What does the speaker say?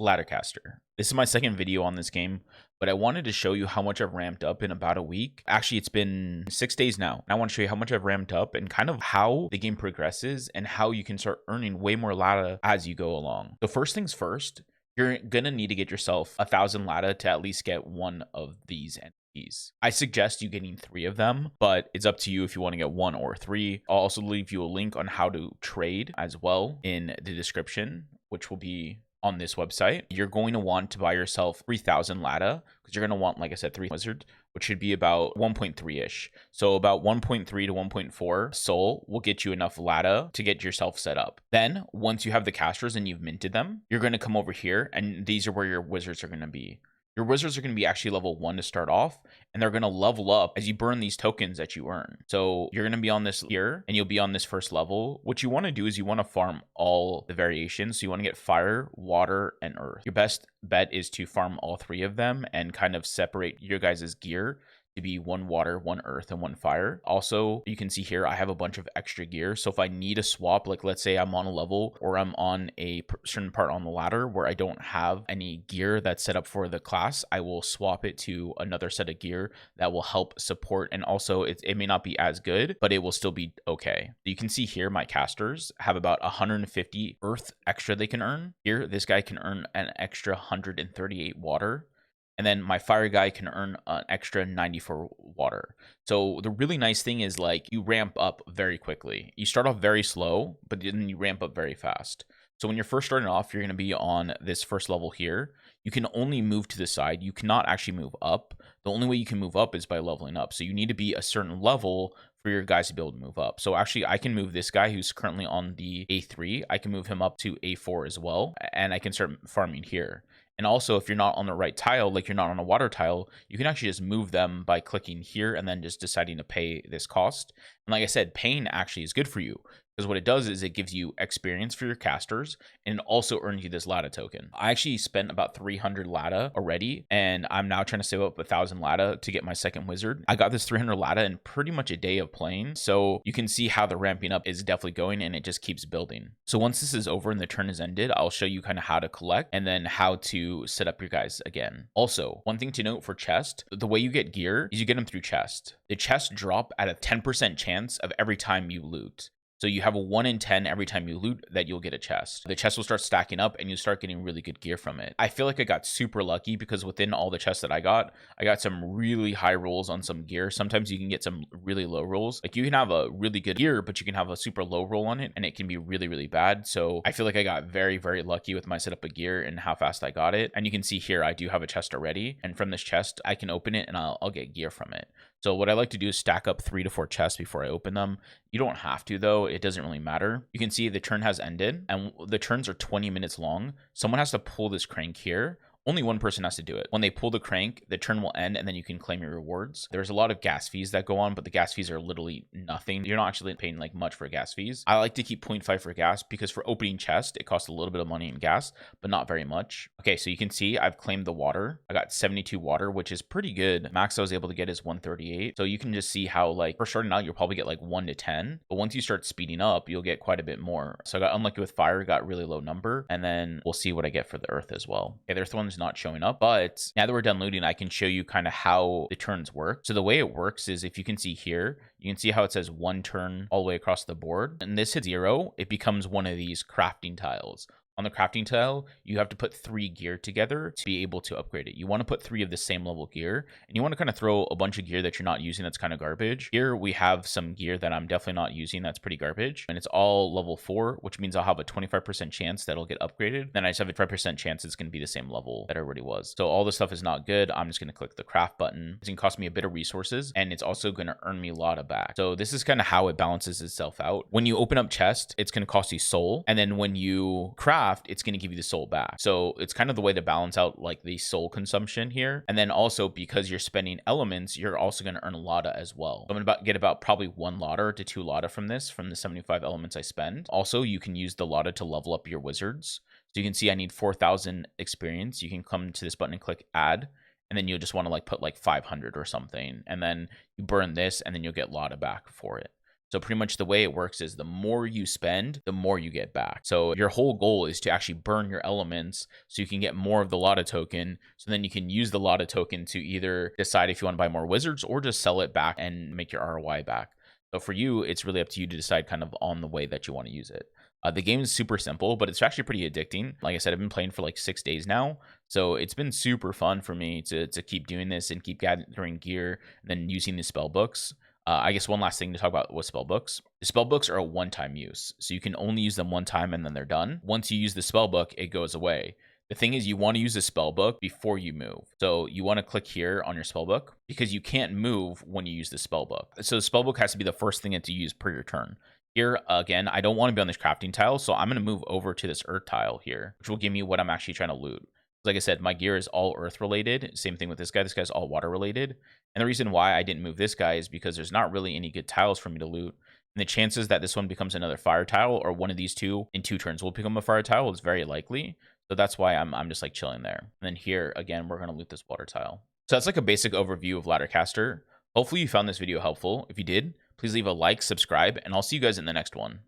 LadderCaster. This is my second video on this game, but I wanted to show you how much I've ramped up in about a week. Actually, it's been 6 days now. And I want to show you how much I've ramped up and kind of how the game progresses and how you can start earning way more LADA as you go along. So first things first, you're going to need to get yourself 1,000 LADA to at least get one of these entities. I suggest you getting 3 of them, but it's up to you if you want to get 1 or 3. I'll also leave you a link on how to trade as well in the description, which will be on this website. You're going to want to buy yourself 3,000 LADA because you're going to want, like I said, 3 wizard, which should be about 1.3-ish. So about 1.3 to 1.4 soul will get you enough LADA to get yourself set up. Then once you have the casters and you've minted them, you're going to come over here and these are where your wizards are going to be. Your wizards are going to be actually level 1 to start off, and they're going to level up as you burn these tokens that you earn. So you're going to be on this here, and you'll be on this first level. What you want to do is you want to farm all the variations. So you want to get fire, water, and earth. Your best bet is to farm all 3 of them and kind of separate your guys' gear to be 1 water, 1 earth, and 1 fire. Also, you can see here, I have a bunch of extra gear. So if I need a swap, like let's say I'm on a level or I'm on a certain part on the ladder where I don't have any gear that's set up for the class, I will swap it to another set of gear that will help support. And also it may not be as good, but it will still be okay. You can see here, my casters have about 150 earth extra they can earn. Here, this guy can earn an extra 138 water. And then my fire guy can earn an extra 94 water. So the really nice thing is like you ramp up very quickly. You start off very slow, but then you ramp up very fast. So when you're first starting off, you're going to be on this first level here. You can only move to the side. You cannot actually move up. The only way you can move up is by leveling up. So you need to be a certain level for your guys to be able to move up. So actually I can move this guy who's currently on the A3. I can move him up to A4 as well. And I can start farming here. And also, if you're not on the right tile, like you're not on a water tile, you can actually just move them by clicking here and then just deciding to pay this cost. And like I said, paying actually is good for you because what it does is it gives you experience for your casters and it also earns you this LADA token. I actually spent about 300 LADA already, and I'm now trying to save up 1,000 LADA to get my second wizard. I got this 300 LADA in pretty much a day of playing, so you can see how the ramping up is definitely going and it just keeps building. So once this is over and the turn is ended, I'll show you kind of how to collect and then how to set up your guys again. Also, one thing to note for chest, the way you get gear is you get them through chest. The chests drop at a 10% chance of every time you loot. So you have a 1 in 10 every time you loot that you'll get a chest. The chest will start stacking up and you start getting really good gear from it. I feel like I got super lucky because within all the chests that I got some really high rolls on some gear. Sometimes you can get some really low rolls. Like you can have a really good gear, but you can have a super low roll on it and it can be really, really bad. So I feel like I got very, very lucky with my setup of gear and how fast I got it. And you can see here, I do have a chest already. And from this chest, I can open it and I'll get gear from it. So what I like to do is stack up 3 to 4 chests before I open them. You don't have to though. It doesn't really matter. You can see the turn has ended and the turns are 20 minutes long. Someone has to pull this crank here. Only one person has to do it. When they pull the crank, the turn will end and then you can claim your rewards. There's a lot of gas fees that go on, but the gas fees are literally nothing. You're not actually paying like much for gas fees. I like to keep 0.5 for gas because for opening chest, it costs a little bit of money in gas, but not very much. Okay, so you can see I've claimed the water. I got 72 water, which is pretty good. Max I was able to get is 138. So you can just see how like for starting out, you'll probably get like 1 to 10, but once you start speeding up, you'll get quite a bit more. So I got unlucky with fire, got really low number, and then we'll see what I get for the earth as well. Okay, the earth one's not showing up, but now that we're done looting, I can show you kind of how the turns work. So the way it works is if you can see here, you can see how it says 1 turn all the way across the board. And this hits 0, it becomes one of these crafting tiles. On the crafting tile, you have to put 3 gear together to be able to upgrade it. You want to put 3 of the same level gear, and you want to kind of throw a bunch of gear that you're not using that's kind of garbage. Here we have some gear that I'm definitely not using that's pretty garbage, and it's all level 4, which means I'll have a 25% chance that'll get upgraded. Then I just have a 5% chance it's going to be the same level that it already was. So all this stuff is not good. I'm just going to click the craft button. It's going to cost me a bit of resources, and it's also going to earn me LADA back. So this is kind of how it balances itself out. When you open up chest, it's going to cost you soul, and then when you craft, it's going to give you the soul back. So it's kind of the way to balance out like the soul consumption here. And then also because you're spending elements, you're also going to earn LADA as well. So I'm going to get about probably 1 LADA to 2 LADA from this, from the 75 elements I spend. Also, you can use the LADA to level up your wizards. So you can see I need 4,000 experience. You can come to this button and click add. And then you'll just want to like put like 500 or something. And then you burn this and then you'll get LADA back for it. So pretty much the way it works is the more you spend, the more you get back. So your whole goal is to actually burn your elements so you can get more of the LADA token. So then you can use the LADA token to either decide if you want to buy more wizards or just sell it back and make your ROI back. So for you, it's really up to you to decide kind of on the way that you want to use it. The game is super simple, but it's actually pretty addicting. Like I said, I've been playing for like 6 days now. So it's been super fun for me to keep doing this and keep gathering gear and then using the spell books. I guess one last thing to talk about was spellbooks. The spellbooks are a one-time use, so you can only use them one time and then they're done. Once you use the spellbook, it goes away. The thing is, you want to use the spellbook before you move. So you want to click here on your spellbook because you can't move when you use the spellbook. So the spellbook has to be the first thing that you use per your turn. Here, again, I don't want to be on this crafting tile, so I'm going to move over to this earth tile here, which will give me what I'm actually trying to loot. Like I said, my gear is all earth related. Same thing with this guy. This guy's all water related. And the reason why I didn't move this guy is because there's not really any good tiles for me to loot. And the chances that this one becomes another fire tile or one of these two in 2 turns will become a fire tile is very likely. So that's why I'm just like chilling there. And then here, again, we're going to loot this water tile. So that's like a basic overview of LadderCaster. Hopefully you found this video helpful. If you did, please leave a like, subscribe, and I'll see you guys in the next one.